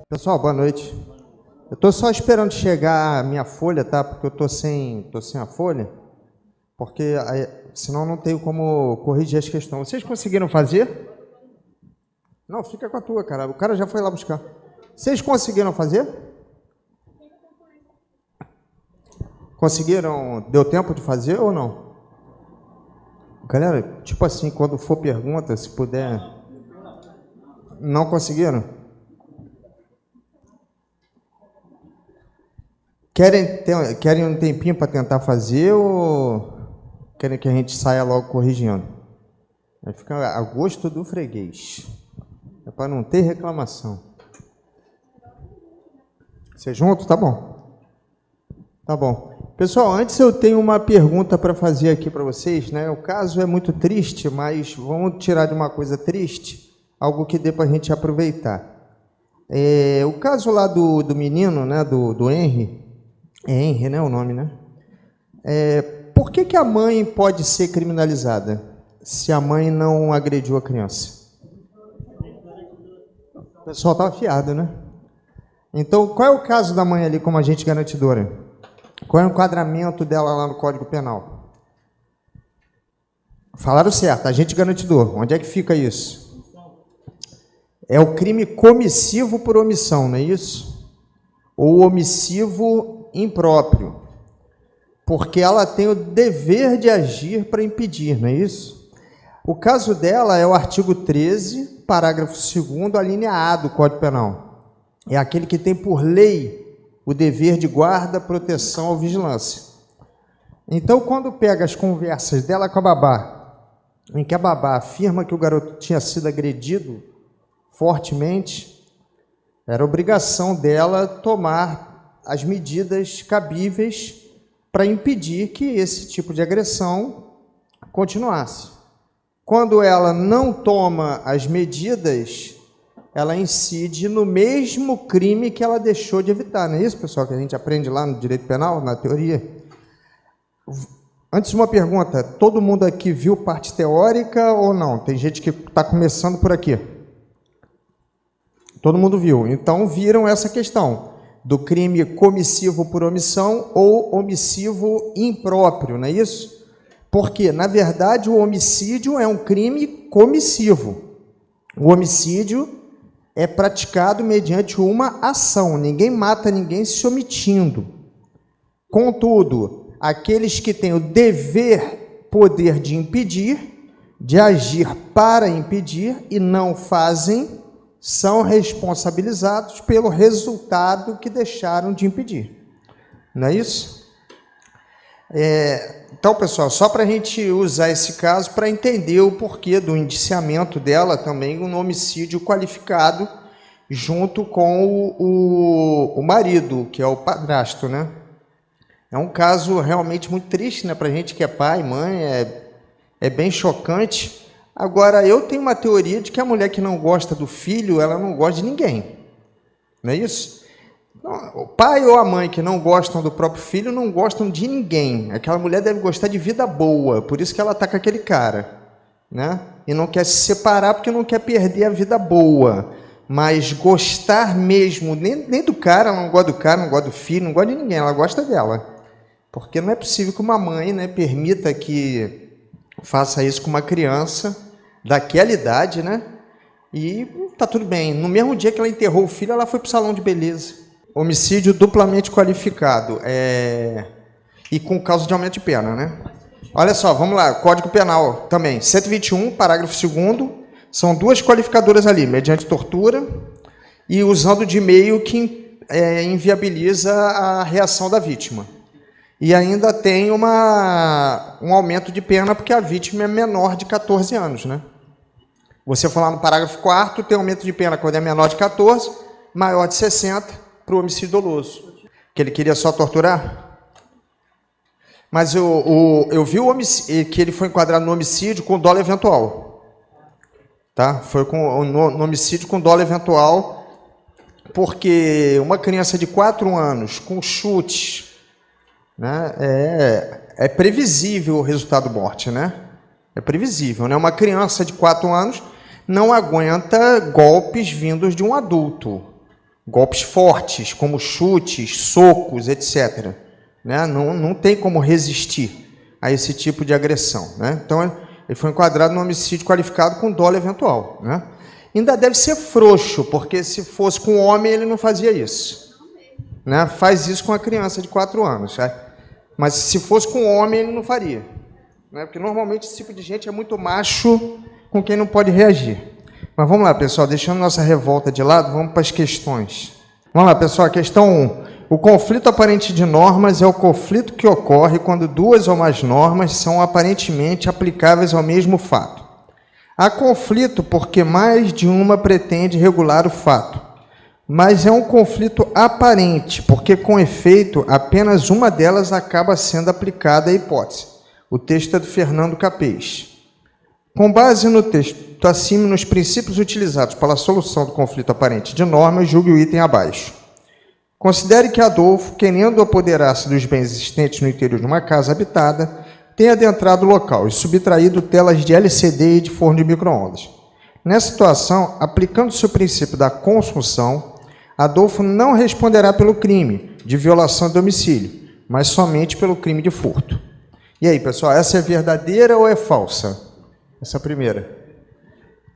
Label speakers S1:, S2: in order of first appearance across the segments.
S1: Pessoal, boa noite. Eu estou só esperando chegar a minha folha, tá? Porque eu estou sem a folha, porque senão não tenho como corrigir as questões. Vocês conseguiram fazer? Não, fica com a tua, cara. O cara já foi lá buscar. Vocês conseguiram fazer? Conseguiram? Deu tempo de fazer ou não? Galera, tipo assim, quando for pergunta, se puder... Não conseguiram? Querem um tempinho para tentar fazer ou querem que a gente saia logo corrigindo? Vai ficar a gosto do freguês. É para não ter reclamação. Você junto? Tá bom. Tá bom. Pessoal, antes eu tenho uma pergunta para fazer aqui para vocês, né? O caso é muito triste, mas vamos tirar de uma coisa triste, algo que dê para a gente aproveitar. O caso lá do menino, né? Do Henry. É Henry, né? O nome, né? Por que a mãe pode ser criminalizada se a mãe não agrediu a criança? O pessoal está afiado, né? Então, qual é o caso da mãe ali como agente garantidora? Qual é o enquadramento dela lá no Código Penal? Falaram certo, agente garantidor. Onde é que fica isso? É o crime comissivo por omissão, não é isso? Ou omissivo impróprio. Porque ela tem o dever de agir para impedir, não é isso? O caso dela é o artigo 13, parágrafo 2º, a linha A do Código Penal. É aquele que tem por lei o dever de guarda, proteção ou vigilância. Então, quando pega as conversas dela com a babá, em que a babá afirma que o garoto tinha sido agredido fortemente, era obrigação dela tomar as medidas cabíveis para impedir que esse tipo de agressão continuasse. Quando ela não toma as medidas, ela incide no mesmo crime que ela deixou de evitar. Não é isso, pessoal, que a gente aprende lá no direito penal, na teoria? Antes de uma pergunta, todo mundo aqui viu parte teórica ou não? Tem gente que está começando por aqui. Todo mundo viu. Então, viram essa questão do crime comissivo por omissão ou omissivo impróprio, não é isso? Porque, na verdade, o homicídio é um crime comissivo. O homicídio é praticado mediante uma ação. Ninguém mata ninguém se omitindo. Contudo, aqueles que têm o poder de impedir, de agir para impedir e não fazem, são responsabilizados pelo resultado que deixaram de impedir. Não é isso? Então, pessoal, só para a gente usar esse caso para entender o porquê do indiciamento dela também no homicídio qualificado junto com o marido, que é o padrasto, né? É um caso realmente muito triste, né? Para a gente que é pai, mãe, é bem chocante. Agora, eu tenho uma teoria de que a mulher que não gosta do filho, ela não gosta de ninguém. Não é isso? O pai ou a mãe que não gostam do próprio filho não gostam de ninguém. Aquela mulher deve gostar de vida boa, por isso que ela está com aquele cara, né? E não quer se separar porque não quer perder a vida boa. Mas gostar mesmo, nem do cara, ela não gosta do cara, não gosta do filho, não gosta de ninguém, ela gosta dela. Porque não é possível que uma mãe, né, permita que faça isso com uma criança daquela idade, né? E tá tudo bem. No mesmo dia que ela enterrou o filho, ela foi para o salão de beleza. Homicídio duplamente qualificado e com causa de aumento de pena, né? Olha só, vamos lá, Código Penal também, 121, parágrafo 2º, são duas qualificadoras ali, mediante tortura e usando de meio que inviabiliza a reação da vítima. E ainda tem um aumento de pena porque a vítima é menor de 14 anos, né? Você falar no parágrafo 4º, tem aumento de pena quando é menor de 14, maior de 60, para o homicídio doloso. Que ele queria só torturar? Mas eu vi que ele foi enquadrado no homicídio com dolo eventual. Tá? Foi no homicídio com dolo eventual, porque uma criança de 4 anos com chute, né, é previsível o resultado morte, né? É previsível, né? Uma criança de 4 anos não aguenta golpes vindos de um adulto. Golpes fortes, como chutes, socos, etc. Né? Não tem como resistir a esse tipo de agressão. Né? Então, ele foi enquadrado no homicídio qualificado com dolo eventual. Né? Ainda deve ser frouxo, porque se fosse com homem, ele não fazia isso. Né? Faz isso com a criança de 4 anos. Né? Mas se fosse com homem, ele não faria. Né? Porque normalmente esse tipo de gente é muito macho com quem não pode reagir. Mas vamos lá, pessoal, deixando nossa revolta de lado, vamos para as questões. Vamos lá, pessoal, questão 1. O conflito aparente de normas é o conflito que ocorre quando 2 ou mais normas são aparentemente aplicáveis ao mesmo fato. Há conflito porque mais de uma pretende regular o fato, mas é um conflito aparente, porque com efeito apenas uma delas acaba sendo aplicada à hipótese. O texto é do Fernando Capês. Com base no texto acima, nos princípios utilizados para a solução do conflito aparente de normas, julgue o item abaixo. Considere que Adolfo, querendo apoderar-se dos bens existentes no interior de uma casa habitada, tenha adentrado o local e subtraído telas de LCD e de forno de micro-ondas. Nessa situação, aplicando-se o princípio da consunção, Adolfo não responderá pelo crime de violação de domicílio, mas somente pelo crime de furto. E aí, pessoal, essa é verdadeira ou é falsa? Essa primeira.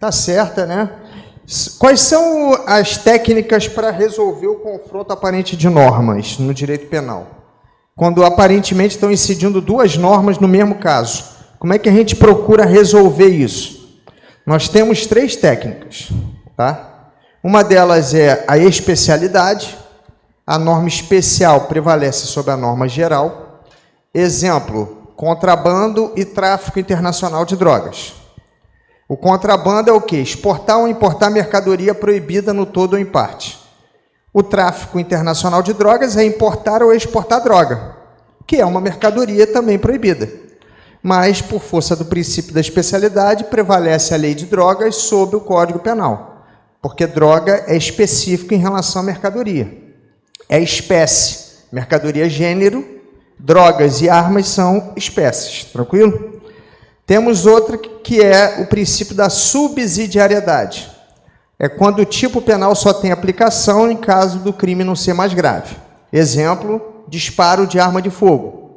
S1: Tá certa, né? Quais são as técnicas para resolver o confronto aparente de normas no direito penal? Quando aparentemente estão incidindo 2 normas no mesmo caso. Como é que a gente procura resolver isso? Nós temos 3 técnicas, tá? Uma delas é a especialidade. A norma especial prevalece sobre a norma geral. Exemplo, contrabando e tráfico internacional de drogas. O contrabando é o quê? Exportar ou importar mercadoria proibida no todo ou em parte. O tráfico internacional de drogas é importar ou exportar droga, que é uma mercadoria também proibida. Mas, por força do princípio da especialidade, prevalece a lei de drogas sobre o Código Penal, porque droga é específico em relação à mercadoria. É espécie, mercadoria é gênero, drogas e armas são espécies, tranquilo? Temos outra que é o princípio da subsidiariedade. É quando o tipo penal só tem aplicação em caso do crime não ser mais grave. Exemplo, disparo de arma de fogo.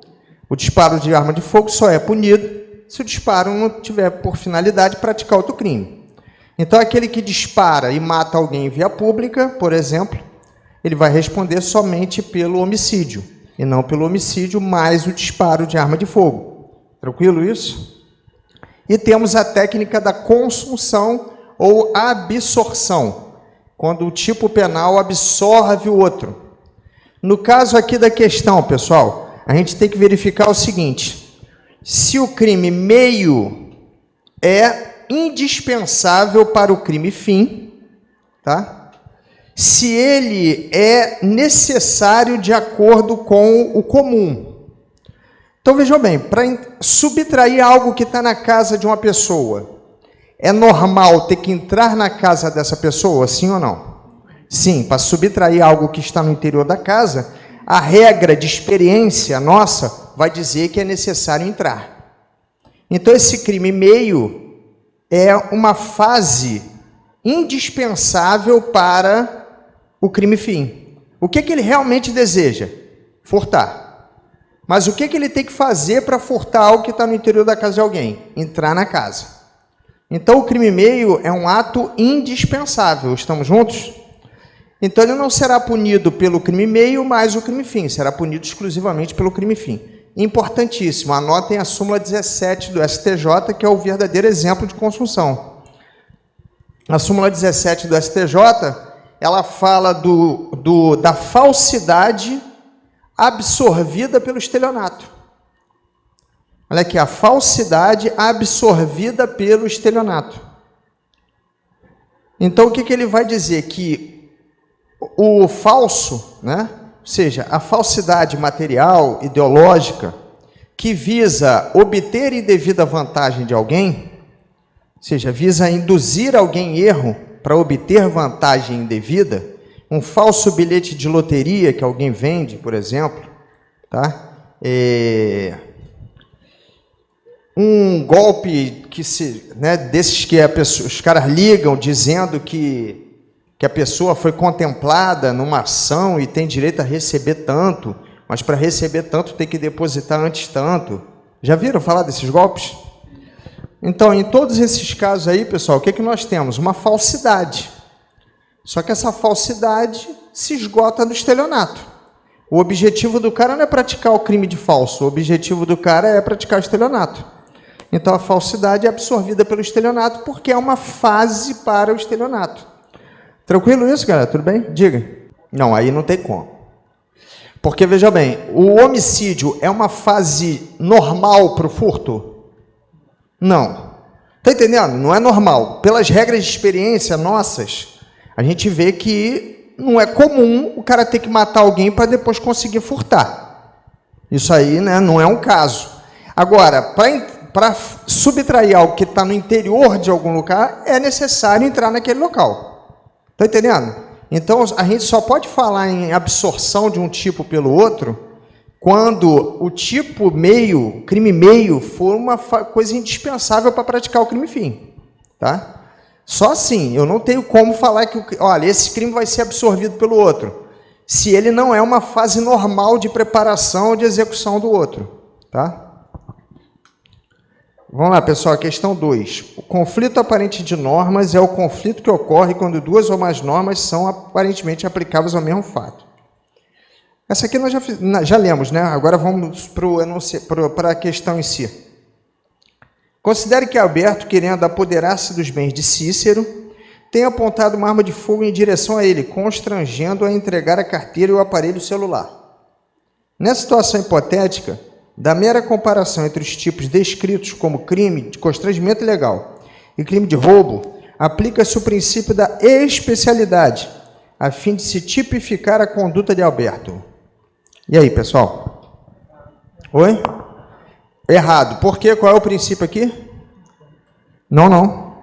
S1: O disparo de arma de fogo só é punido se o disparo não tiver por finalidade praticar outro crime. Então, aquele que dispara e mata alguém em via pública, por exemplo, ele vai responder somente pelo homicídio, e não pelo homicídio mais o disparo de arma de fogo. Tranquilo isso? E temos a técnica da consunção ou absorção, quando o tipo penal absorve o outro. No caso aqui da questão, pessoal, a gente tem que verificar o seguinte: se o crime meio é indispensável para o crime fim, tá? Se ele é necessário de acordo com o comum. Então, vejam bem, para subtrair algo que está na casa de uma pessoa, é normal ter que entrar na casa dessa pessoa, sim ou não? Sim, para subtrair algo que está no interior da casa, a regra de experiência nossa vai dizer que é necessário entrar. Então, esse crime meio é uma fase indispensável para o crime fim. O que ele realmente deseja? Furtar. Mas o que ele tem que fazer para furtar algo que está no interior da casa de alguém? Entrar na casa. Então, o crime meio é um ato indispensável. Estamos juntos? Então, ele não será punido pelo crime meio, mas o crime fim. Será punido exclusivamente pelo crime fim. Importantíssimo, anotem a súmula 17 do STJ, que é o verdadeiro exemplo de consunção. A súmula 17 do STJ, ela fala da falsidade absorvida pelo estelionato. Olha aqui, a falsidade absorvida pelo estelionato. Então, o que ele vai dizer? Que o falso, né? Ou seja, a falsidade material, ideológica, que visa obter indevida vantagem de alguém, ou seja, visa induzir alguém em erro para obter vantagem indevida, um falso bilhete de loteria que alguém vende, por exemplo, tá? um golpe que desses que os caras ligam dizendo que a pessoa foi contemplada numa ação e tem direito a receber tanto, mas para receber tanto tem que depositar antes tanto. Já viram falar desses golpes? Então, em todos esses casos aí, pessoal, o que nós temos? Uma falsidade. Só que essa falsidade se esgota no estelionato. O objetivo do cara não é praticar o crime de falso, o objetivo do cara é praticar o estelionato. Então, a falsidade é absorvida pelo estelionato porque é uma fase para o estelionato. Tranquilo isso, galera? Tudo bem? Diga. Não, aí não tem como. Porque, veja bem, o homicídio é uma fase normal para o furto? Não. Está entendendo? Não é normal. Pelas regras de experiência nossas, a gente vê que não é comum o cara ter que matar alguém para depois conseguir furtar. Isso aí, né, não é um caso. Agora, para subtrair algo que está no interior de algum lugar, é necessário entrar naquele local. Está entendendo? Então, a gente só pode falar em absorção de um tipo pelo outro quando o tipo meio, crime meio, for uma coisa indispensável para praticar o crime fim. Tá? Só assim, eu não tenho como falar que, olha, esse crime vai ser absorvido pelo outro, se ele não é uma fase normal de preparação ou de execução do outro. Tá? Vamos lá, pessoal, questão 2. O conflito aparente de normas é o conflito que ocorre quando duas ou mais normas são aparentemente aplicáveis ao mesmo fato. Essa aqui nós já lemos, né? Agora vamos para a questão em si. Considere que Alberto, querendo apoderar-se dos bens de Cícero, tem apontado uma arma de fogo em direção a ele, constrangendo-o a entregar a carteira e o aparelho celular. Nessa situação hipotética, da mera comparação entre os tipos descritos como crime de constrangimento ilegal e crime de roubo, aplica-se o princípio da especialidade, a fim de se tipificar a conduta de Alberto. E aí, pessoal? Oi? Errado. Por quê? Qual é o princípio aqui? Não.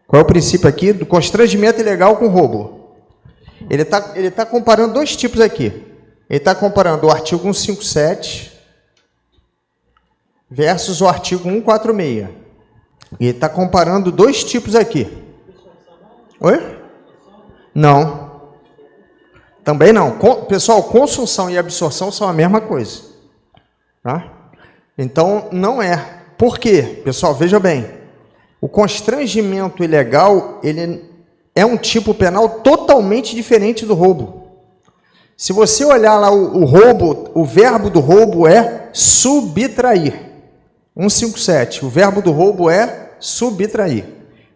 S1: Qual é o princípio aqui do constrangimento ilegal com roubo? Ele tá comparando dois tipos aqui. Ele está comparando o artigo 157... versus o artigo 146. E está comparando dois tipos aqui. Oi? Não. Também não. Pessoal, consunção e absorção são a mesma coisa. Tá? Então, não é. Por quê? Pessoal, veja bem. O constrangimento ilegal, ele é um tipo penal totalmente diferente do roubo. Se você olhar lá o roubo, o verbo do roubo é subtrair. 157, o verbo do roubo é subtrair.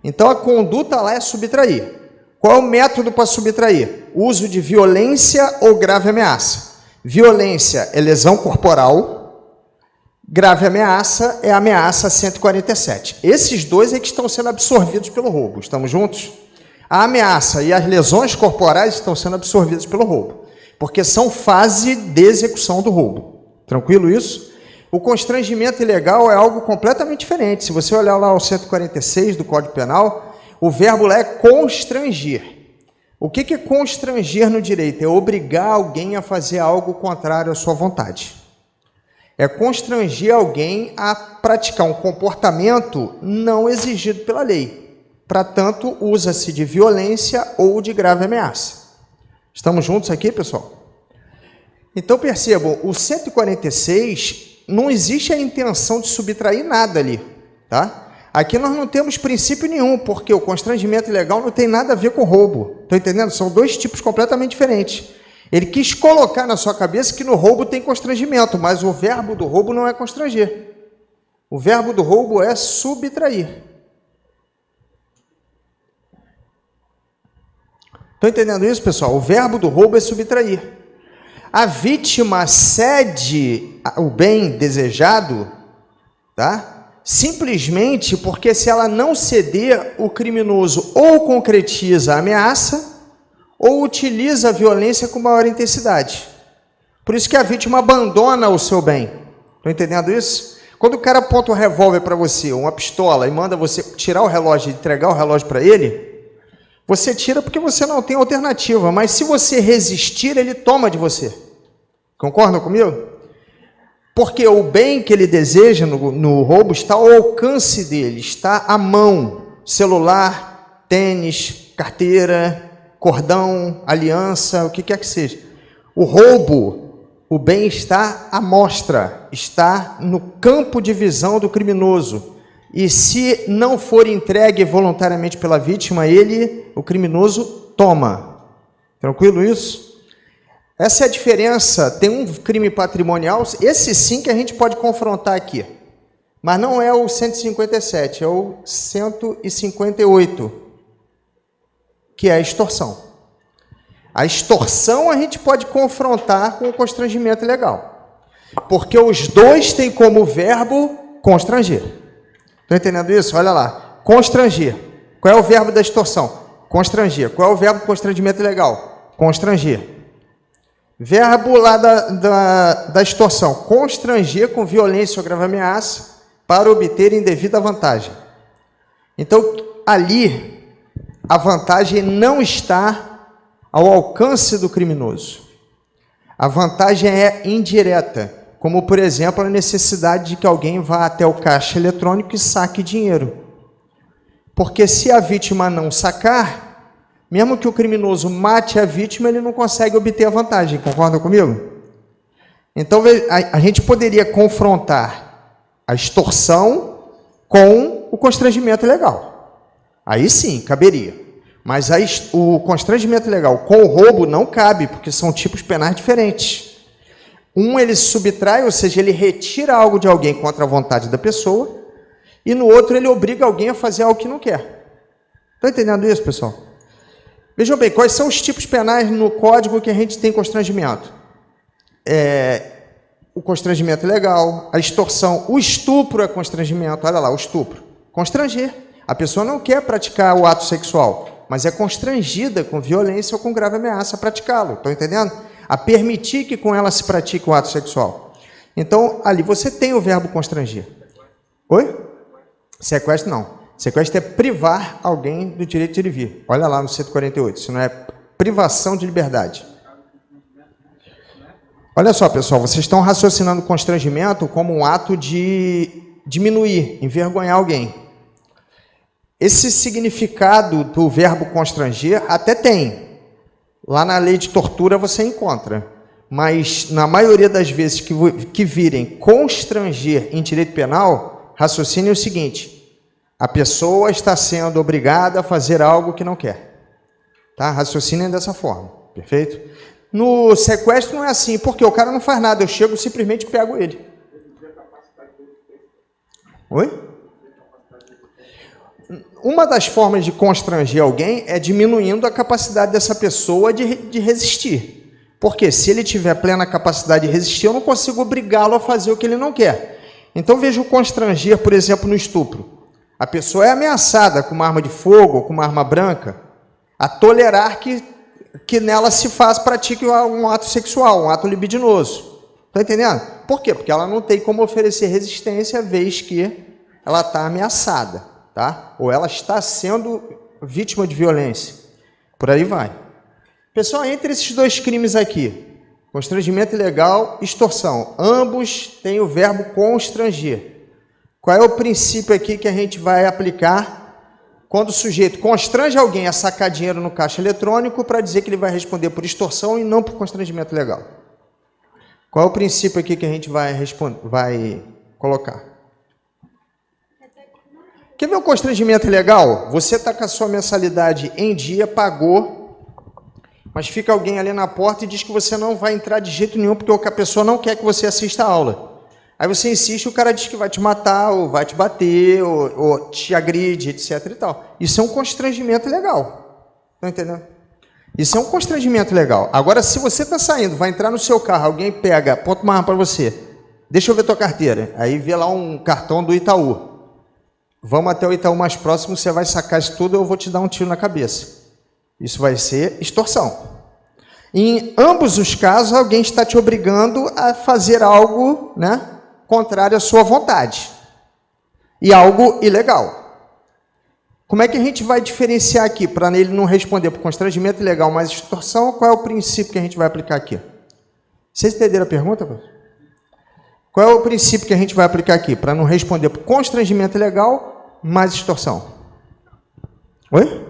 S1: Então, a conduta lá é subtrair. Qual é o método para subtrair? Uso de violência ou grave ameaça. Violência é lesão corporal, grave ameaça é ameaça 147. Esses dois é que estão sendo absorvidos pelo roubo. Estamos juntos? A ameaça e as lesões corporais estão sendo absorvidas pelo roubo, porque são fase de execução do roubo. Tranquilo isso? O constrangimento ilegal é algo completamente diferente. Se você olhar lá o 146 do Código Penal, o verbo lá é constranger. O que é constranger no direito? É obrigar alguém a fazer algo contrário à sua vontade. É constranger alguém a praticar um comportamento não exigido pela lei. Para tanto, usa-se de violência ou de grave ameaça. Estamos juntos aqui, pessoal? Então, percebam, o 146... não existe a intenção de subtrair nada ali, tá? Aqui nós não temos princípio nenhum, porque o constrangimento ilegal não tem nada a ver com roubo. Estão entendendo? São dois tipos completamente diferentes. Ele quis colocar na sua cabeça que no roubo tem constrangimento, mas o verbo do roubo não é constranger. O verbo do roubo é subtrair. Estão entendendo isso, pessoal? O verbo do roubo é subtrair. A vítima cede o bem desejado, tá? Simplesmente porque se ela não ceder, o criminoso ou concretiza a ameaça ou utiliza a violência com maior intensidade. Por isso que a vítima abandona o seu bem. Estão entendendo isso? Quando o cara aponta um revólver para você, uma pistola, e manda você tirar o relógio e entregar o relógio para ele, você tira porque você não tem alternativa, mas se você resistir, ele toma de você. Concordam comigo? Porque o bem que ele deseja no roubo está ao alcance dele, está à mão. Celular, tênis, carteira, cordão, aliança, o que quer que seja. O roubo, o bem está à mostra, está no campo de visão do criminoso. E se não for entregue voluntariamente pela vítima, o criminoso, toma. Tranquilo isso? Essa é a diferença. Tem um crime patrimonial, esse sim que a gente pode confrontar aqui. Mas não é o 157, é o 158, que é a extorsão. A extorsão a gente pode confrontar com o constrangimento ilegal. Porque os dois têm como verbo constranger. Estão entendendo isso? Olha lá. Constranger. Qual é o verbo da extorsão? Constranger. Qual é o verbo do constrangimento ilegal? Constranger. Verbo lá da extorsão. Constranger com violência ou grave ameaça para obter indevida vantagem. Então, ali, a vantagem não está ao alcance do criminoso. A vantagem é indireta, como, por exemplo, a necessidade de que alguém vá até o caixa eletrônico e saque dinheiro. Porque se a vítima não sacar, mesmo que o criminoso mate a vítima, ele não consegue obter a vantagem. Concorda comigo? Então, a gente poderia confrontar a extorsão com o constrangimento ilegal. Aí sim, caberia. Mas o constrangimento ilegal com o roubo não cabe, porque são tipos penais diferentes. Um, ele subtrai, ou seja, ele retira algo de alguém contra a vontade da pessoa, e no outro, ele obriga alguém a fazer algo que não quer. Estão entendendo isso, pessoal? Vejam bem, quais são os tipos penais no código que a gente tem constrangimento? O constrangimento ilegal, a extorsão, o estupro é constrangimento, olha lá, o estupro. Constranger. A pessoa não quer praticar o ato sexual, mas é constrangida com violência ou com grave ameaça a praticá-lo. Estão entendendo? A permitir que com ela se pratique o ato sexual. Então, ali você tem o verbo constranger. Oi? Sequestro não. Sequestro é privar alguém do direito de ir e vir. Olha lá no 148, isso não é privação de liberdade. Olha só, pessoal, vocês estão raciocinando constrangimento como um ato de diminuir, envergonhar alguém. Esse significado do verbo constranger até tem. Lá na lei de tortura você encontra. Mas, na maioria das vezes que virem constranger em direito penal, raciocine o seguinte: a pessoa está sendo obrigada a fazer algo que não quer. Tá? Raciocinem dessa forma. Perfeito? No sequestro não é assim, porque o cara não faz nada. Eu chego, simplesmente pego ele. Oi? Uma das formas de constranger alguém é diminuindo a capacidade dessa pessoa de resistir. Porque se ele tiver plena capacidade de resistir, eu não consigo obrigá-lo a fazer o que ele não quer. Então veja o constranger, por exemplo, no estupro. A pessoa é ameaçada com uma arma de fogo ou com uma arma branca a tolerar que nela se pratique um ato sexual, um ato libidinoso. Está entendendo? Por quê? Porque ela não tem como oferecer resistência, vez que ela está ameaçada, tá? Ou ela está sendo vítima de violência. Por aí vai. Pessoal, entre esses dois crimes aqui, constrangimento ilegal e extorsão, ambos têm o verbo constranger. Qual é o princípio aqui que a gente vai aplicar quando o sujeito constrange alguém a sacar dinheiro no caixa eletrônico para dizer que ele vai responder por extorsão e não por constrangimento legal? Qual é o princípio aqui que a gente vai colocar? Quer ver o constrangimento ilegal? Você está com a sua mensalidade em dia, pagou, mas fica alguém ali na porta e diz que você não vai entrar de jeito nenhum porque a pessoa não quer que você assista a aula. Aí você insiste, o cara diz que vai te matar, ou vai te bater, ou te agride, etc. e tal. Isso é um constrangimento legal. Estão entendendo? Isso é um constrangimento legal. Agora, se você está saindo, vai entrar no seu carro, alguém pega, aponta uma arma para você, deixa eu ver tua carteira. Aí vê lá um cartão do Itaú. Vamos até o Itaú mais próximo, você vai sacar isso tudo, eu vou te dar um tiro na cabeça. Isso vai ser extorsão. Em ambos os casos, alguém está te obrigando a fazer algo, né, contrário à sua vontade. E algo ilegal. Como é que a gente vai diferenciar aqui, para ele não responder por constrangimento ilegal mais extorsão? Qual é o princípio que a gente vai aplicar aqui? Vocês entenderam a pergunta? Qual é o princípio que a gente vai aplicar aqui? Para não responder por constrangimento ilegal, mais extorsão. Oi?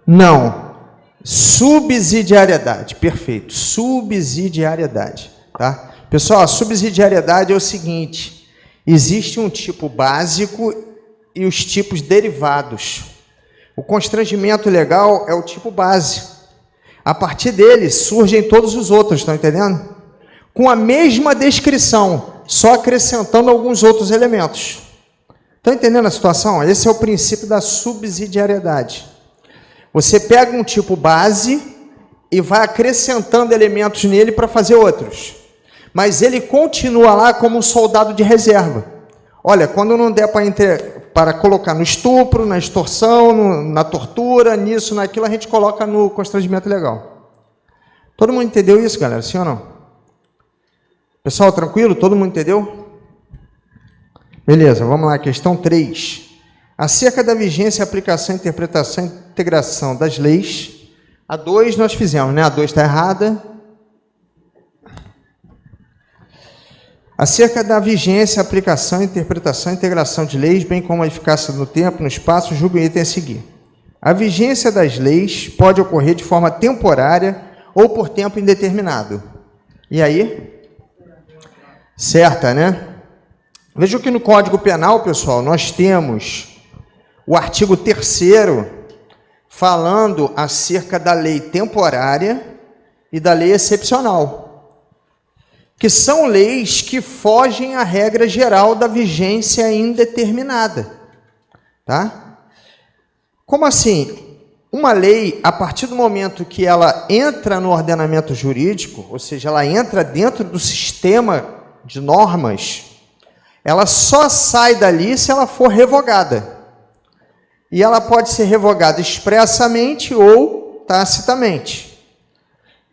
S1: Não. Subsidiariedade. Perfeito. Subsidiariedade. Tá? Pessoal, a subsidiariedade é o seguinte. Existe um tipo básico e os tipos derivados. O constrangimento ilegal é o tipo base. A partir dele surgem todos os outros, estão entendendo? Com a mesma descrição, só acrescentando alguns outros elementos. Estão entendendo a situação? Esse é o princípio da subsidiariedade. Você pega um tipo base e vai acrescentando elementos nele para fazer outros. Mas ele continua lá como um soldado de reserva. Olha, quando não der para colocar no estupro, na extorsão, na tortura, nisso, naquilo, a gente coloca no constrangimento ilegal. Todo mundo entendeu isso, galera? Sim ou não? Pessoal, tranquilo? Todo mundo entendeu? Beleza, vamos lá. Questão 3. Acerca da vigência, aplicação, interpretação e integração das leis. A 2 nós fizemos, né? A 2 está errada. Acerca da vigência, aplicação, interpretação e integração de leis, bem como a eficácia no tempo, no espaço, julgo o item a seguir. A vigência das leis pode ocorrer de forma temporária ou por tempo indeterminado. E aí? Certa, né? Vejam que no Código Penal, pessoal, nós temos o artigo 3º falando acerca da lei temporária e da lei excepcional, que são leis que fogem à regra geral da vigência indeterminada. Tá? Como assim? Uma lei, a partir do momento que ela entra no ordenamento jurídico, ou seja, ela entra dentro do sistema de normas, ela só sai dali se ela for revogada. E ela pode ser revogada expressamente ou tacitamente.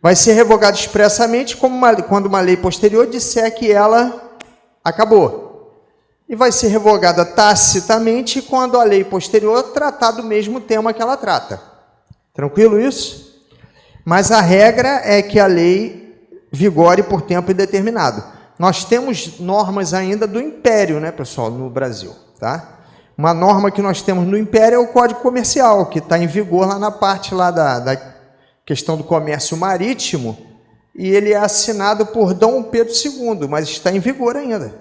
S1: Vai ser revogada expressamente quando uma lei posterior disser que ela acabou. E vai ser revogada tacitamente quando a lei posterior tratar do mesmo tema que ela trata. Tranquilo isso? Mas a regra é que a lei vigore por tempo indeterminado. Nós temos normas ainda do Império, né, pessoal, no Brasil, tá? Uma norma que nós temos no Império é o Código Comercial, que está em vigor lá na parte lá da questão do comércio marítimo, e ele é assinado por Dom Pedro II, mas está em vigor ainda,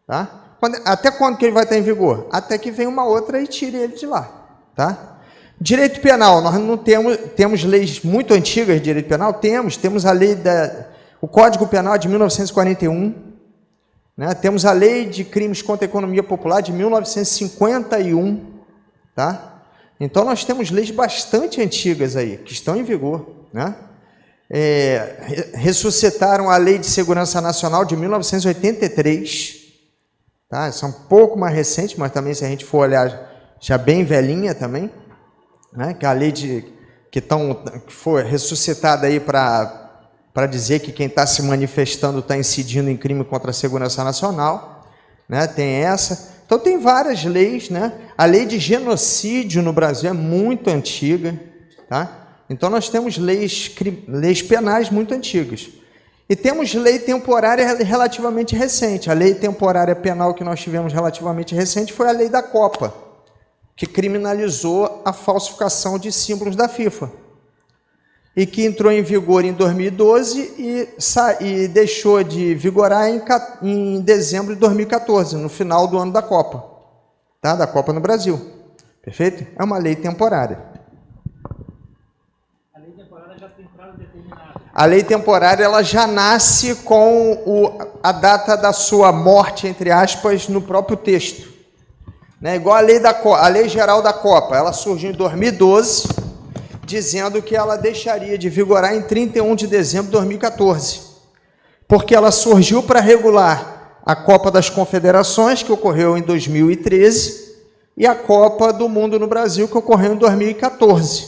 S1: tá? Até quando que ele vai estar em vigor? Até que venha uma outra e tire ele de lá, tá? Direito penal, nós não temos leis muito antigas de direito penal? Temos a lei o Código Penal de 1941, né? Temos a Lei de Crimes contra a Economia Popular de 1951, tá? Então, nós temos leis bastante antigas aí, que estão em vigor, né? Ressuscitaram a Lei de Segurança Nacional de 1983, tá? Essa é um pouco mais recente, mas também, se a gente for olhar, já bem velhinha também, né? Que é a lei que foi ressuscitada aí para dizer que quem está se manifestando está incidindo em crime contra a segurança nacional, né? Tem essa. Então, tem várias leis, né? A lei de genocídio no Brasil é muito antiga, tá? Então, nós temos leis penais muito antigas. E temos lei temporária relativamente recente. A lei temporária penal que nós tivemos relativamente recente foi a lei da Copa, que criminalizou a falsificação de símbolos da FIFA. E que entrou em vigor em 2012 e deixou de vigorar em dezembro de 2014, no final do ano da Copa, tá? Da Copa no Brasil. Perfeito? É uma lei temporária. A lei temporária já tem prazo determinado. A lei temporária ela já nasce com a data da sua morte, entre aspas, no próprio texto. Né? Igual a lei geral da Copa, ela surgiu em 2012, dizendo que ela deixaria de vigorar em 31 de dezembro de 2014, porque ela surgiu para regular a Copa das Confederações, que ocorreu em 2013, e a Copa do Mundo no Brasil, que ocorreu em 2014.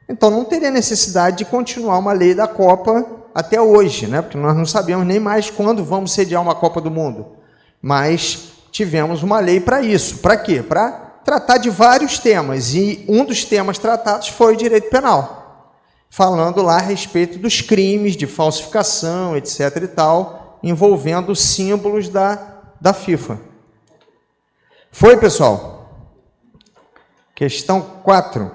S1: Então, não teria necessidade de continuar uma lei da Copa até hoje, né? Porque nós não sabemos nem mais quando vamos sediar uma Copa do Mundo, mas tivemos uma lei para isso. Para quê? Para tratar de vários temas, e um dos temas tratados foi o direito penal, falando lá a respeito dos crimes de falsificação, etc. e tal, envolvendo símbolos da FIFA. Foi, pessoal? Questão 4.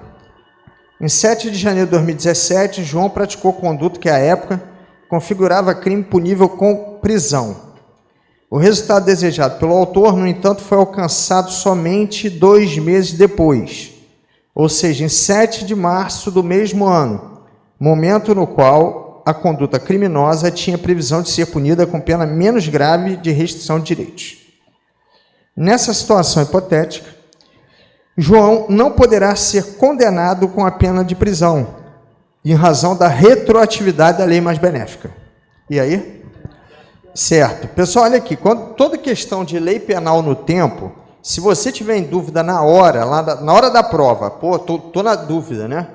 S1: Em 7 de janeiro de 2017, João praticou conduta que, à época, configurava crime punível com prisão. O resultado desejado pelo autor, no entanto, foi alcançado somente 2 meses depois, ou seja, em 7 de março do mesmo ano, momento no qual a conduta criminosa tinha previsão de ser punida com pena menos grave de restrição de direitos. Nessa situação hipotética, João não poderá ser condenado com a pena de prisão, em razão da retroatividade da lei mais benéfica. E aí? Certo. Pessoal, olha aqui, toda questão de lei penal no tempo, se você tiver em dúvida na hora, na hora da prova, pô, tô na dúvida, né?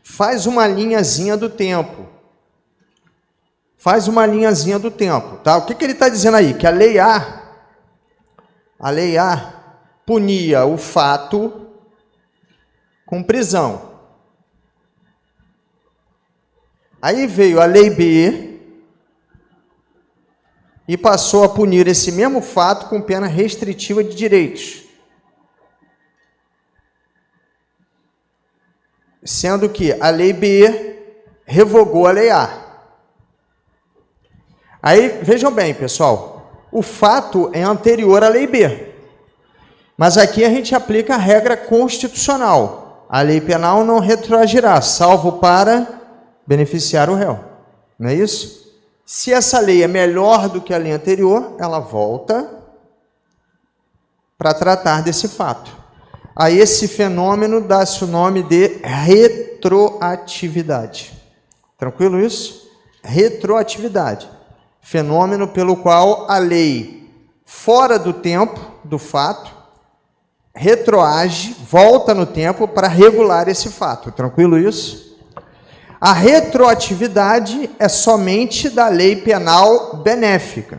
S1: Faz uma linhazinha do tempo. Faz uma linhazinha do tempo, tá? O que ele está dizendo aí? Que a lei A punia o fato com prisão. Aí veio a lei B e passou a punir esse mesmo fato com pena restritiva de direitos. Sendo que a lei B revogou a lei A. Aí, vejam bem, pessoal, o fato é anterior à lei B. Mas aqui a gente aplica a regra constitucional. A lei penal não retroagirá, salvo para beneficiar o réu. Não é isso? Se essa lei é melhor do que a lei anterior, ela volta para tratar desse fato. A esse fenômeno dá-se o nome de retroatividade. Tranquilo isso? Retroatividade. Fenômeno pelo qual a lei, fora do tempo do fato, retroage, volta no tempo para regular esse fato. Tranquilo isso? A retroatividade é somente da lei penal benéfica.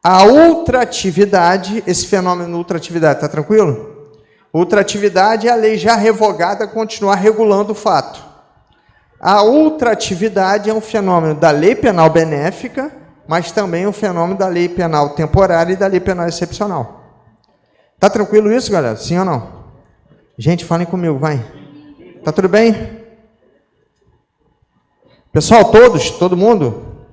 S1: A ultratividade, esse fenômeno ultratividade, está tranquilo? Ultratividade é a lei já revogada continuar regulando o fato. A ultratividade é um fenômeno da lei penal benéfica, mas também um fenômeno da lei penal temporária e da lei penal excepcional. Está tranquilo isso, galera? Sim ou não? Gente, falem comigo, vai. Tá tudo bem? Pessoal, todo mundo?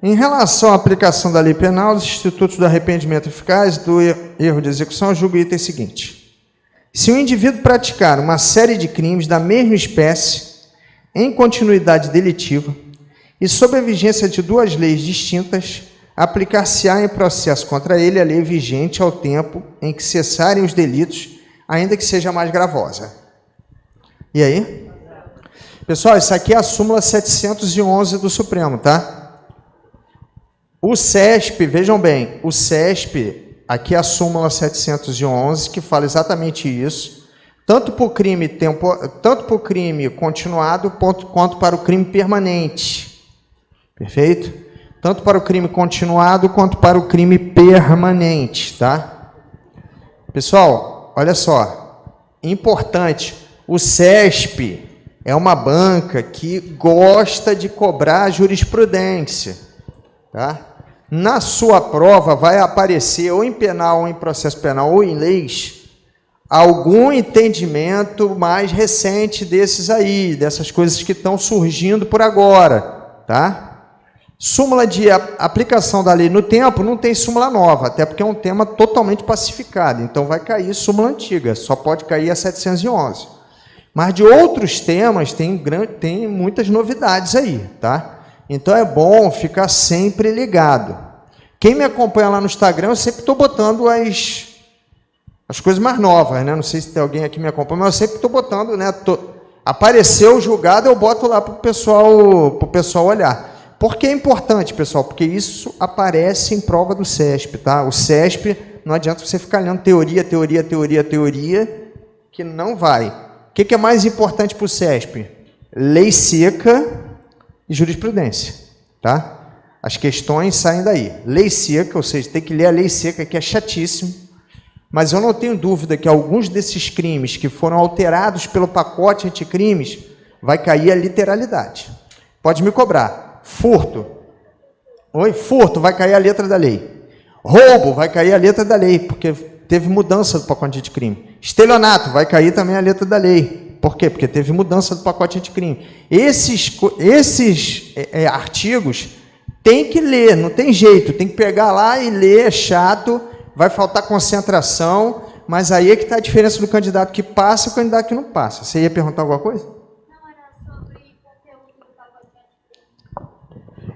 S1: Em relação à aplicação da lei penal, os institutos do arrependimento eficaz do erro de execução julgam o item seguinte. Se um indivíduo praticar uma série de crimes da mesma espécie, em continuidade delitiva, e sob a vigência de 2 leis distintas, aplicar-se-á em processo contra ele a lei vigente ao tempo em que cessarem os delitos, ainda que seja mais gravosa. E aí? Pessoal, isso aqui é a súmula 711 do Supremo, tá? O CESP, vejam bem, o CESP, aqui é a súmula 711, que fala exatamente isso, tanto para o crime continuado, quanto para o crime permanente. Perfeito? Tanto para o crime continuado, quanto para o crime permanente, tá? Pessoal, olha só, importante, o CESP é uma banca que gosta de cobrar jurisprudência, tá? Na sua prova vai aparecer, ou em penal, ou em processo penal, ou em leis, algum entendimento mais recente desses aí, dessas coisas que estão surgindo por agora, tá? Súmula de aplicação da lei no tempo não tem súmula nova, até porque é um tema totalmente pacificado, então vai cair súmula antiga, só pode cair a 711. Mas de outros temas tem muitas novidades aí, tá? Então é bom ficar sempre ligado. Quem me acompanha lá no Instagram, eu sempre estou botando as coisas mais novas, né? Não sei se tem alguém aqui que me acompanha, mas eu sempre estou botando, né? Apareceu o julgado, eu boto lá para o pessoal olhar. Por que é importante, pessoal? Porque isso aparece em prova do CESP, tá? O CESP, não adianta você ficar lendo teoria, que não vai. O que é mais importante para o CESP? Lei seca e jurisprudência, tá? As questões saem daí. Lei seca, ou seja, tem que ler a lei seca, que é chatíssimo, mas eu não tenho dúvida que alguns desses crimes que foram alterados pelo pacote anticrimes vai cair a literalidade. Pode me cobrar. Furto. Oi? Furto, vai cair a letra da lei. Roubo, vai cair a letra da lei, porque teve mudança do pacote anticrime. Estelionato, vai cair também a letra da lei. Por quê? Porque teve mudança do pacote anticrime. Esses artigos tem que ler, não tem jeito, tem que pegar lá e ler, é chato, vai faltar concentração, mas aí é que está a diferença do candidato que passa e o candidato que não passa. Você ia perguntar alguma coisa?
S2: Não, era sobre conteúdo do pacote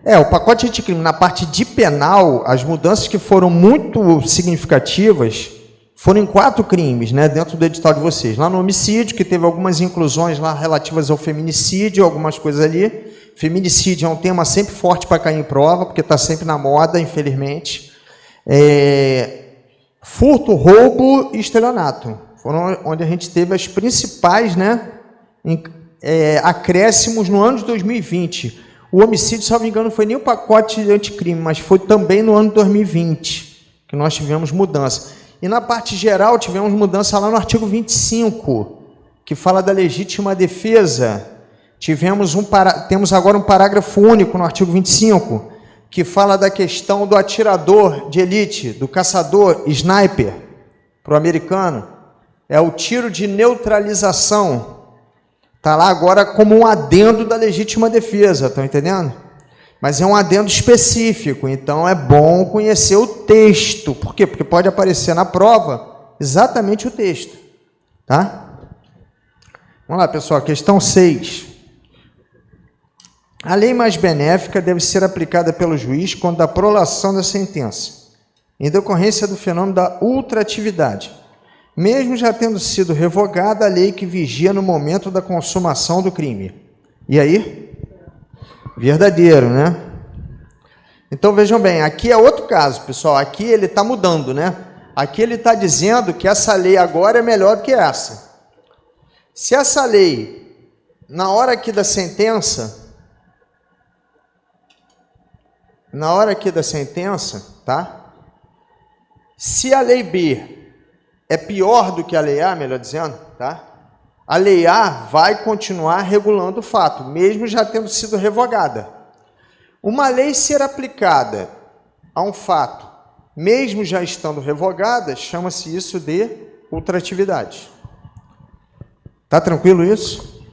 S2: anticrime.
S1: O pacote anticrime, na parte de penal, as mudanças que foram muito significativas foram em 4 crimes, né, dentro do edital de vocês. Lá no homicídio, que teve algumas inclusões lá relativas ao feminicídio, algumas coisas ali. Feminicídio é um tema sempre forte para cair em prova, porque está sempre na moda, infelizmente. Furto, roubo e estelionato. Foram onde a gente teve as principais, né, acréscimos no ano de 2020. O homicídio, se não me engano, não foi nem o pacote de anticrime, mas foi também no ano de 2020 que nós tivemos mudança. E na parte geral, tivemos mudança lá no artigo 25, que fala da legítima defesa. Temos agora um parágrafo único no artigo 25, que fala da questão do atirador de elite, do caçador sniper, para o americano. É o tiro de neutralização. Está lá agora como um adendo da legítima defesa, estão entendendo? Mas é um adendo específico, então é bom conhecer o texto. Por quê? Porque pode aparecer na prova exatamente o texto. Tá? Vamos lá, pessoal, questão 6. A lei mais benéfica deve ser aplicada pelo juiz quando a prolação da sentença, em decorrência do fenômeno da ultratividade, mesmo já tendo sido revogada a lei que vigia no momento da consumação do crime. E aí? Verdadeiro, né? Então, vejam bem, aqui é outro caso, pessoal. Aqui ele está mudando, né? Aqui ele está dizendo que essa lei agora é melhor do que essa. Se essa lei, na hora aqui da sentença, tá? Se a lei B é pior do que a lei A, melhor dizendo, tá? A lei A vai continuar regulando o fato, mesmo já tendo sido revogada. Uma lei ser aplicada a um fato, mesmo já estando revogada, chama-se isso de ultratividade. Tá tranquilo isso?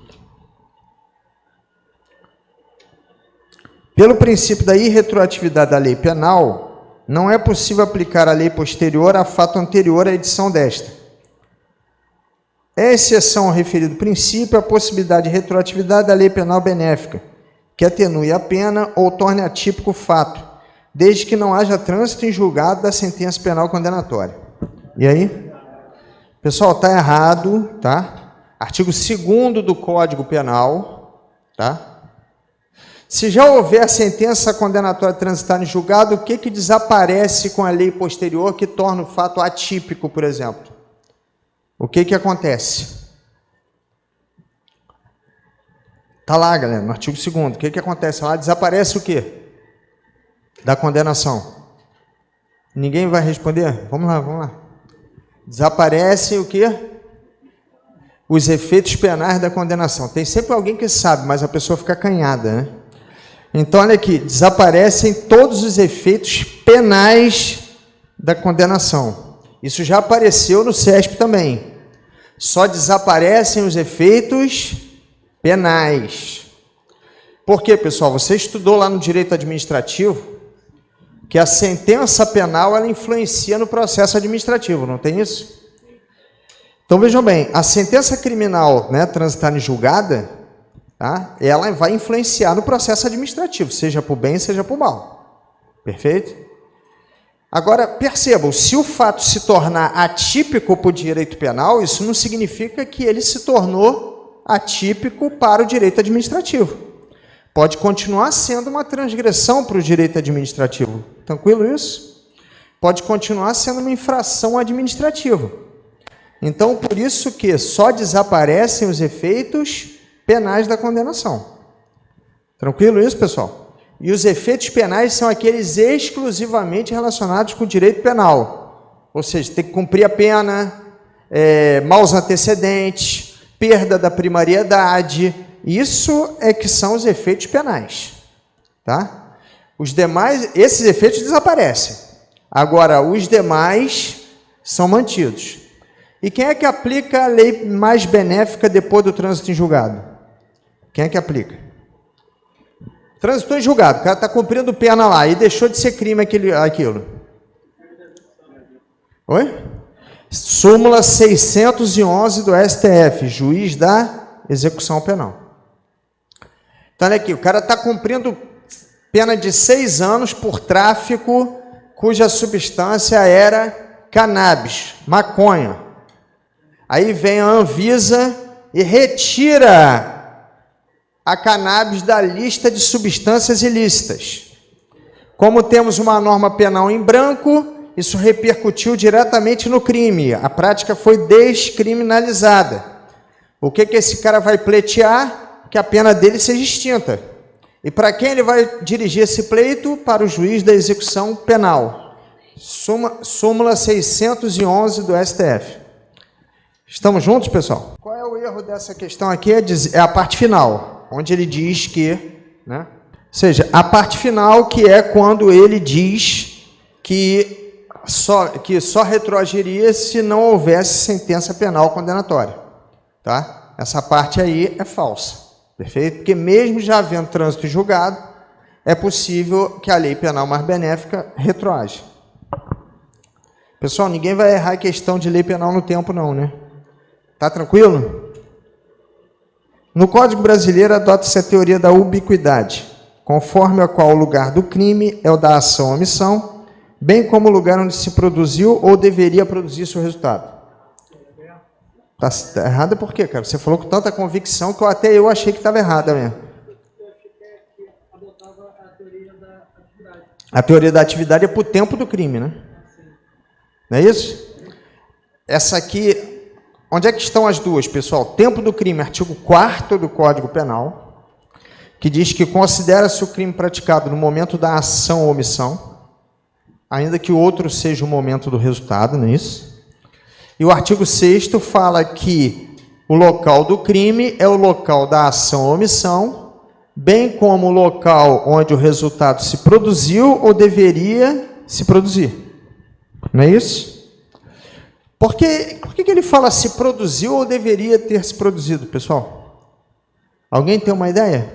S1: Pelo princípio da irretroatividade da lei penal, não é possível aplicar a lei posterior a fato anterior à edição desta. É exceção ao referido princípio a possibilidade de retroatividade da lei penal benéfica, que atenue a pena ou torne atípico o fato, desde que não haja trânsito em julgado da sentença penal condenatória. E aí? Pessoal, está errado, tá? Artigo 2º do Código Penal, tá? Se já houver sentença condenatória transitada em julgado, o que desaparece com a lei posterior que torna o fato atípico, por exemplo? O que acontece? Está lá, galera, no artigo 2º. O que acontece lá? Desaparece o quê? Da condenação. Ninguém vai responder? Vamos lá. Desaparecem o quê? Os efeitos penais da condenação. Tem sempre alguém que sabe, mas a pessoa fica acanhada, né? Então, olha aqui. Desaparecem todos os efeitos penais da condenação. Isso já apareceu no CESP também. Só desaparecem os efeitos penais. Por quê, pessoal? Você estudou lá no direito administrativo que a sentença penal ela influencia no processo administrativo, não tem isso? Então, vejam bem, a sentença criminal, né, transitada em julgada, tá, ela vai influenciar no processo administrativo, seja por bem, seja por mal. Perfeito? Agora, percebam, se o fato se tornar atípico para o direito penal, isso não significa que ele se tornou atípico para o direito administrativo. Pode continuar sendo uma transgressão para o direito administrativo. Tranquilo isso? Pode continuar sendo uma infração administrativa. Então, por isso que só desaparecem os efeitos penais da condenação. Tranquilo isso, pessoal? E os efeitos penais são aqueles exclusivamente relacionados com o direito penal. Ou seja, tem que cumprir a pena, maus antecedentes, perda da primariedade. Isso é que são os efeitos penais. Tá? Os demais, esses efeitos desaparecem. Agora, os demais são mantidos. E quem é que aplica a lei mais benéfica depois do trânsito em julgado? Quem é que aplica? Trânsito em julgado, o cara está cumprindo pena lá e deixou de ser crime aquilo. Oi? Súmula 611 do STF, juiz da execução penal. Então, olha aqui, o cara está cumprindo pena de 6 anos por tráfico cuja substância era cannabis, maconha. Aí vem a Anvisa e retira a cannabis da lista de substâncias ilícitas. Como temos uma norma penal em branco, isso repercutiu diretamente no crime. A prática foi descriminalizada. O que esse cara vai pleitear? Que a pena dele seja extinta. E para quem ele vai dirigir esse pleito? Para o juiz da execução penal. Súmula 611 do STF. Estamos juntos, pessoal? Qual é o erro dessa questão aqui? É a parte final, onde ele diz que, né? Ou seja, a parte final que é quando ele diz que só retroagiria se não houvesse sentença penal condenatória. Tá? Essa parte aí é falsa. Perfeito? Porque mesmo já havendo trânsito julgado, é possível que a lei penal mais benéfica retroaja. Pessoal, ninguém vai errar a questão de lei penal no tempo não, né? Tá tranquilo? No Código Brasileiro adota-se a teoria da ubiquidade, conforme a qual o lugar do crime é o da ação ou omissão, bem como o lugar onde se produziu ou deveria produzir seu resultado. Tá errado por quê, cara? Você falou com tanta convicção que até eu achei que estava errada mesmo. A teoria da atividade é para o tempo do crime, né? Não é isso? Essa aqui, onde é que estão as duas, pessoal? Tempo do crime, artigo 4º do Código Penal, que diz que considera-se o crime praticado no momento da ação ou omissão, ainda que o outro seja o momento do resultado, não é isso? E o artigo 6º fala que o local do crime é o local da ação ou omissão, bem como o local onde o resultado se produziu ou deveria se produzir. Não é isso? Por que ele fala se produziu ou deveria ter se produzido, pessoal? Alguém tem uma ideia?